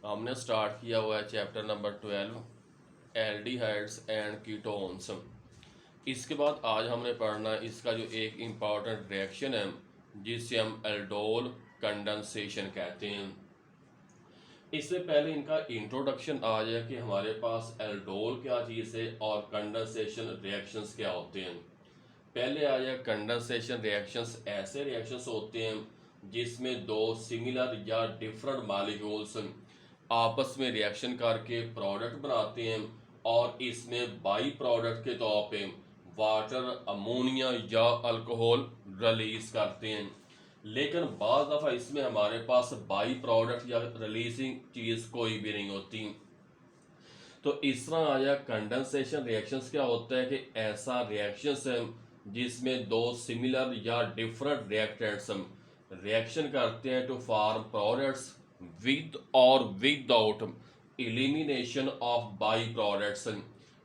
हमने स्टार्ट किया हुआ है chapter number 12 aldehydes and ketones. इसके बाद आज हमने पढ़ना है इसका जो एक इम्पॉर्टेंट रिएक्शन है जिसे हम एल्डोल कंडेंसेशन कहते हैं। इससे पहले इनका इंट्रोडक्शन आ जाए कि हमारे पास एल्डोल क्या चीज़ है और कंडेंसेशन रिएक्शंस क्या होते हैं। पहले आ जाए कंडेंसेशन रिएक्शंस। ऐसे रिएक्शंस होते हैं जिसमें दो सिमिलर या डिफरेंट मॉलिक्यूल्स आपस में रिएक्शन करके प्रोडक्ट बनाते हैं और इसमें बाई प्रोडक्ट के तौर पे वाटर, अमोनिया या अल्कोहल रिलीज करते हैं। लेकिन बाज़ दफ़ा इसमें हमारे पास बाई प्रोडक्ट या रिलीजिंग चीज़ कोई भी नहीं होती। तो इस तरह आया कंडेंसेशन रिएक्शंस क्या होता है कि ऐसा रिएक्शंस है जिसमें दो सिमिलर या डिफरेंट रिएक्टेंट्स रिएक्शन करते हैं टू फॉर्म प्रोडक्ट्स विद और without elimination of by products.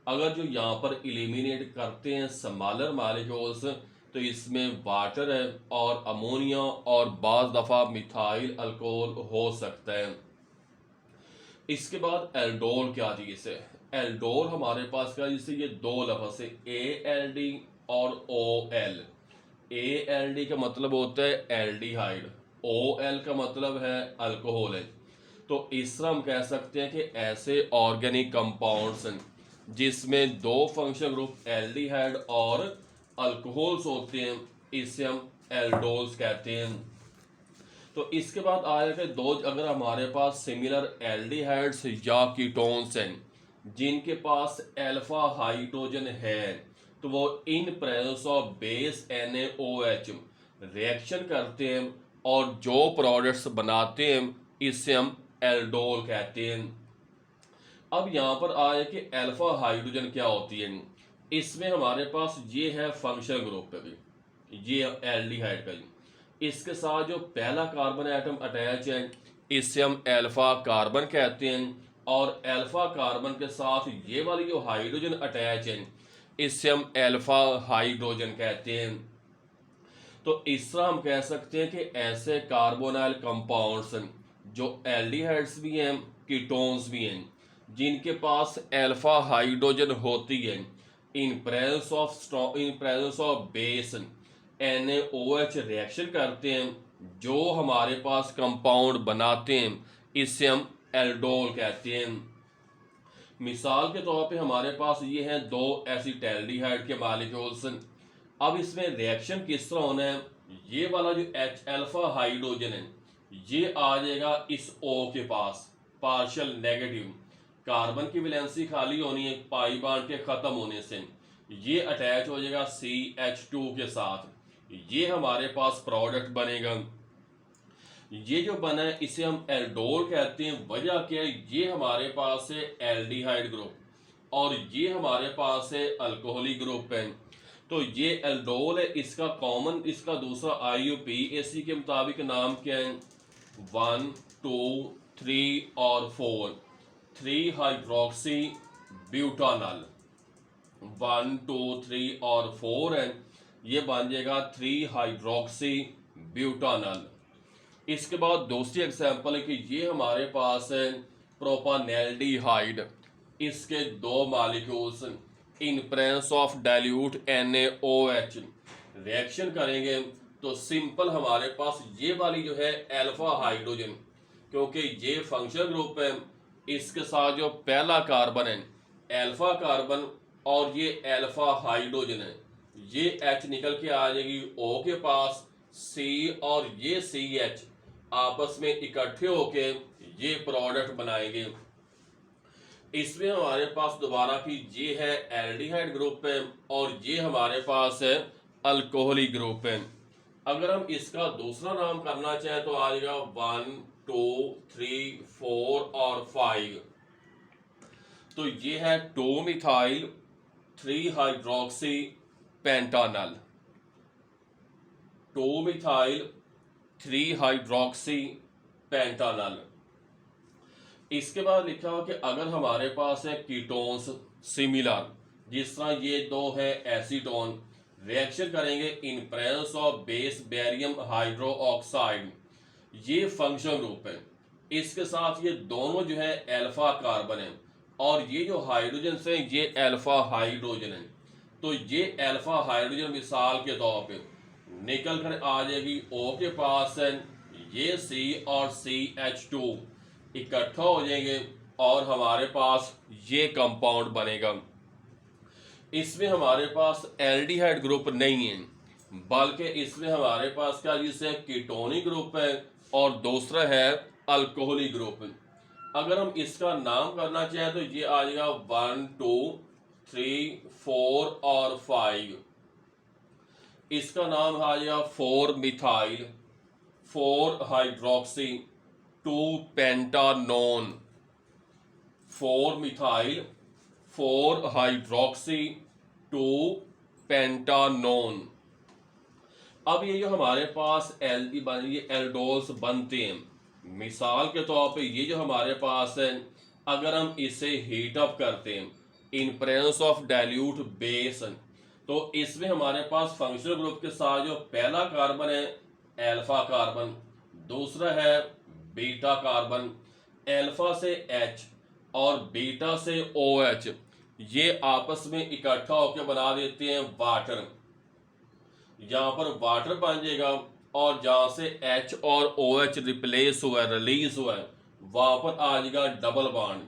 अगर जो यहाँ पर एलिमिनेट करते हैं स्मॉलर मॉलिक्यूल्स तो इसमें वाटर है और अमोनिया और बाज़ दफ़ा मिथाइल अल्कोहल हो सकता है। इसके बाद एल्डोल क्या चीज़ है। एल्डोल हमारे पास क्या, जिससे ये दो लफ्ज़ है ALD और OL। ALD का मतलब होता है एल्डिहाइड, OL का मतलब है अल्कोहल है। तो इस तरह हम कह सकते हैं कि ऐसे ऑर्गेनिक कंपाउंड्स हैं जिसमें दो फंक्शन ग्रुप एल्डिहाइड और अल्कोहल्स होते हैं, इसे हम एल्डोल्स कहते हैं। तो इसके बाद आया कि दो, अगर हमारे पास सिमिलर एल्डिहाइड्स या कीटोन्स हैं जिनके पास अल्फा हाइड्रोजन है तो वो in presence of base NaOH reaction करते हैं और जो प्रोडक्ट्स बनाते हैं इससे हम एल्डोल कहते हैं। अब यहाँ पर आया कि अल्फा हाइड्रोजन क्या होती है। इसमें हमारे पास ये है फंक्शनल ग्रुप पे भी, ये एल्डिहाइड का ही। इसके साथ जो पहला कार्बन एटम अटैच है इससे हम अल्फा कार्बन कहते हैं और अल्फा कार्बन के साथ ये वाली जो हाइड्रोजन अटैच है इससे हम अल्फा हाइड्रोजन कहते हैं। तो इस तरह हम कह सकते हैं कि ऐसे कार्बोनाइल कंपाउंड्स जो एल्डिहाइड्स भी हैं, कीटोन्स भी हैं, जिनके पास अल्फा हाइड्रोजन होती है, in presence of base NaOH reaction करते हैं जो हमारे पास कंपाउंड बनाते हैं, इससे हम एल्डोल कहते हैं। मिसाल के तौर पे हमारे पास ये हैं दो एसिटैल्डिहाइड के मॉलिक्यूल्स। अब इसमें रिएक्शन किस तरह होना है, ये वाला जो H अल्फा हाइड्रोजन है ये आ जाएगा इस O के पास, पार्शियल नेगेटिव। कार्बन की वैलेंसी खाली होनी है पाई बॉन्ड के खत्म होने से, ये अटैच हो जाएगा CH2 के साथ, ये हमारे पास प्रोडक्ट बनेगा। ये जो बना है इसे हम एल्डोल कहते हैं। वजह क्या है, ये हमारे पास है एल्डिहाइड ग्रुप और ये हमारे पास है अल्कोहलिक ग्रुप है। तो ये एल्डोल है, इसका कॉमन, इसका दूसरा IUPAC के मुताबिक नाम क्या है, 1 2 3 और 4, 3 हाइड्रोक्सी ब्यूटानल। 1 2 3 और 4 है, ये बन जाएगा 3 हाइड्रोक्सी ब्यूटानल। इसके बाद दूसरी एग्जांपल है कि ये हमारे पास है प्रोपानेल्डिहाइड, इसके दो molecules in presence of dilute NaOH reaction करेंगे तो सिंपल हमारे पास ये वाली जो है अल्फा हाइड्रोजन, क्योंकि ये फंक्शनल ग्रुप है, इसके साथ जो पहला कार्बन है अल्फा कार्बन और ये अल्फा हाइड्रोजन है, ये H निकल के आ जाएगी O के पास, C और ये CH आपस में इकट्ठे होके ये प्रोडक्ट बनाएंगे। इसमें हमारे पास दोबारा की ये है एल्डिहाइड ग्रुप है और ये हमारे पास है अल्कोहलिक ग्रुप है। अगर हम इसका दूसरा नाम करना चाहें तो आ जाएगा 1 2 3 4 और 5। तो ये है 2 मिथाइल 3 हाइड्रोक्सी पेंटानल, 2 मिथाइल 3 हाइड्रोक्सी पेंटानल। इसके बाद लिखा हुआ कि अगर हमारे पास है कीटोन्स सिमिलर, जिस तरह ये दो है एसीटोन, रिएक्शन करेंगे in presence of base barium hydro oxide, ये फंक्शनल ग्रुप है इसके साथ ये दोनों जो है अल्फा कार्बन है, और ये जो हाइड्रोजन से ये अल्फा हाइड्रोजन है। तो ये अल्फा हाइड्रोजन मिसाल के तौर पे निकल कर आ जाएगी O के पास है, ये C और CH2 इकट्ठा हो जाएंगे और हमारे पास ये कंपाउंड बनेगा। इसमें हमारे पास एल्डिहाइड ग्रुप नहीं है, बल्कि इसमें हमारे पास क्या जिससे कीटोनिक ग्रुप है और दूसरा है अल्कोहलिक ग्रुप। अगर हम इसका नाम करना चाहें तो ये आ जाएगा 1 2 3 4 और 5। इसका नाम आ जाएगा 4 methyl, 4 hydroxy, 2 pentanone, 4 methyl, 4 hydroxy, 2 pentanone. अब ये जो हमारे पास ये एल्डोल्स बनते हैं, मिसाल के तौर पे ये जो हमारे पास है, अगर हम इसे हीट अप करते हैं in presence of dilute base, तो इसमें हमारे पास फंक्शनल ग्रुप के साथ जो पहला कार्बन है अल्फा कार्बन, दूसरा है बीटा कार्बन, अल्फा से H और बीटा से OH, ये आपस में इकट्ठा होकर बना देते हैं वाटर। यहाँ पर वाटर बन जाएगा और जहाँ से H और OH रिप्लेस हुआ है, रिलीज हुआ है, वहाँ पर आ जाएगा डबल बॉन्ड।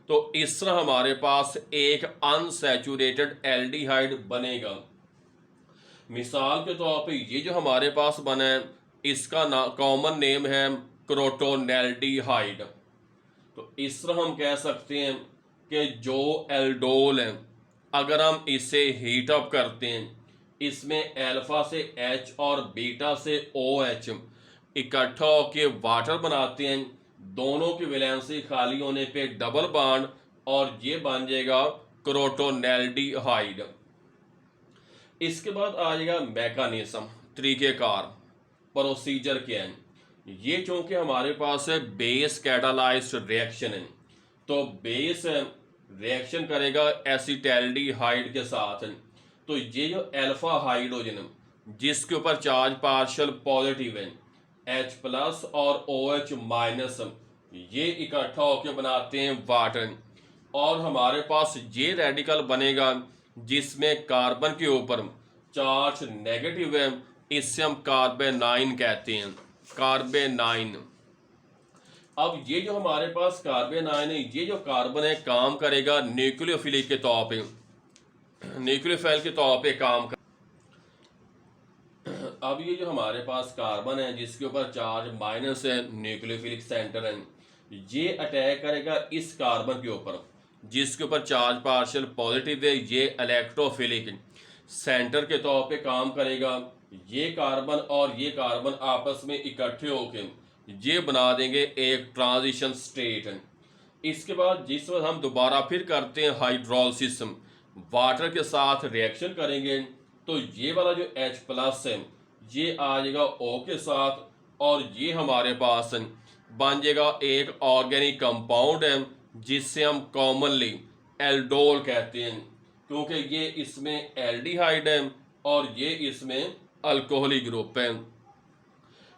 तो इस तरह हमारे पास एक अनसैचुरेटेड एल्डिहाइड बनेगा। मिसाल के तौर पे ये जो हमारे पास बना है, इसका कॉमन नेम है क्रोटोनेल्डिहाइड। तो इस तरह हम कह सकते हैं कि जो एल्डोल है, अगर हम इसे हीट अप करते हैं, इसमें अल्फा से H और बीटा से OH इकट्ठा होकर वाटर बनाते हैं, दोनों की वैलेंसी खाली होने पे डबल बॉन्ड, और ये बन जाएगा क्रोटोनेल्डिहाइड। इसके बाद आ जाएगा मैकेनिज्म, तरीक़ेकार, प्रोसीजर क्या है। ये चूंकि हमारे पास है बेस कैटालाइज्ड रिएक्शन है, तो बेस रिएक्शन करेगा एसिटैल्डिहाइड के साथ। तो ये जो अल्फा हाइड्रोजन जिसके ऊपर चार्ज पार्शियल पॉजिटिव है, H प्लस और OH माइनस, ये इकट्ठा होकर बनाते हैं वाटर, और हमारे पास ये रेडिकल बनेगा जिसमें कार्बन के ऊपर चार्ज नेगेटिव है, इससे हम कार्बेनाइन कहते हैं, कार्बेनाइन। अब ये जो हमारे पास कार्बेनाइन है, ये जो कार्बन है काम करेगा न्यूक्लियोफिलिक के तौर पे, न्यूक्लियोफाइल के तौर पे काम कर। अब ये जो हमारे पास कार्बन है जिसके ऊपर चार्ज माइनस है, न्यूक्लियोफिलिक सेंटर है, ये अटैक करेगा इस कार्बन के ऊपर जिसके ऊपर चार्ज पार्शियल पॉजिटिव है, ये इलेक्ट्रोफिलिक सेंटर के तौर पे काम करेगा। ये कार्बन और ये कार्बन आपस में इकट्ठे होकर ये बना देंगे एक ट्रांजिशन स्टेट। इसके बाद जिस वक्त हम दोबारा फिर करते हैं हाइड्रोलिसिस, वाटर के साथ रिएक्शन करेंगे, तो ये वाला जो H प्लस है ये आ जाएगा O के साथ, और ये हमारे पास बन जाएगा एक ऑर्गेनिक कंपाउंड है जिससे हम कॉमनली एल्डोल कहते हैं, क्योंकि ये इसमें एल्डिहाइड है और ये इसमें अल्कोहलिक ग्रुप है।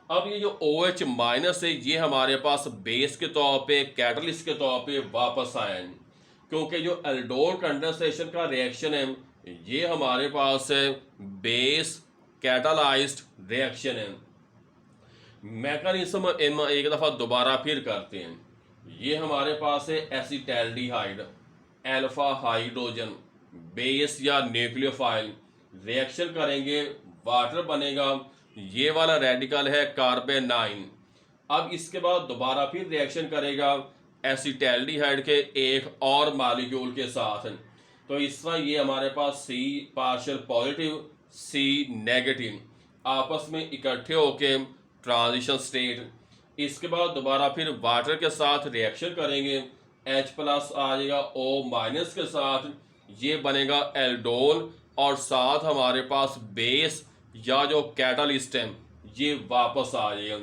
अब ये जो OH माइनस है ये हमारे पास बेस के तौर पे, कैटलिस्ट के तौर पे वापस आया है, क्योंकि जो एल्डोल कंडेंसेशन का रिएक्शन है ये हमारे पास है बेस कैटालाइज्ड रिएक्शन है। मैकेनिज्म एक दफ़ा दोबारा फिर करते हैं। ये हमारे पास है एसिटैल्डिहाइड, अल्फा हाइड्रोजन, बेस या न्यूक्लियोफाइल, रिएक्शन करेंगे वाटर बनेगा, ये वाला रेडिकल है कार्बेनाइन। अब इसके बाद दोबारा फिर रिएक्शन करेगा एसिटैल्डिहाइड के एक और मॉलिक्यूल के साथ, तो इस तरह ये हमारे पास C partial positive, C negative आपस में इकट्ठे होके ट्रांजिशन स्टेट। इसके बाद दोबारा फिर वाटर के साथ रिएक्शन करेंगे, H प्लस आ जाएगा O माइनस के साथ, ये बनेगा एल्डोल, और साथ हमारे पास बेस या जो कैटालिस्ट है ये वापस आ जाएगा।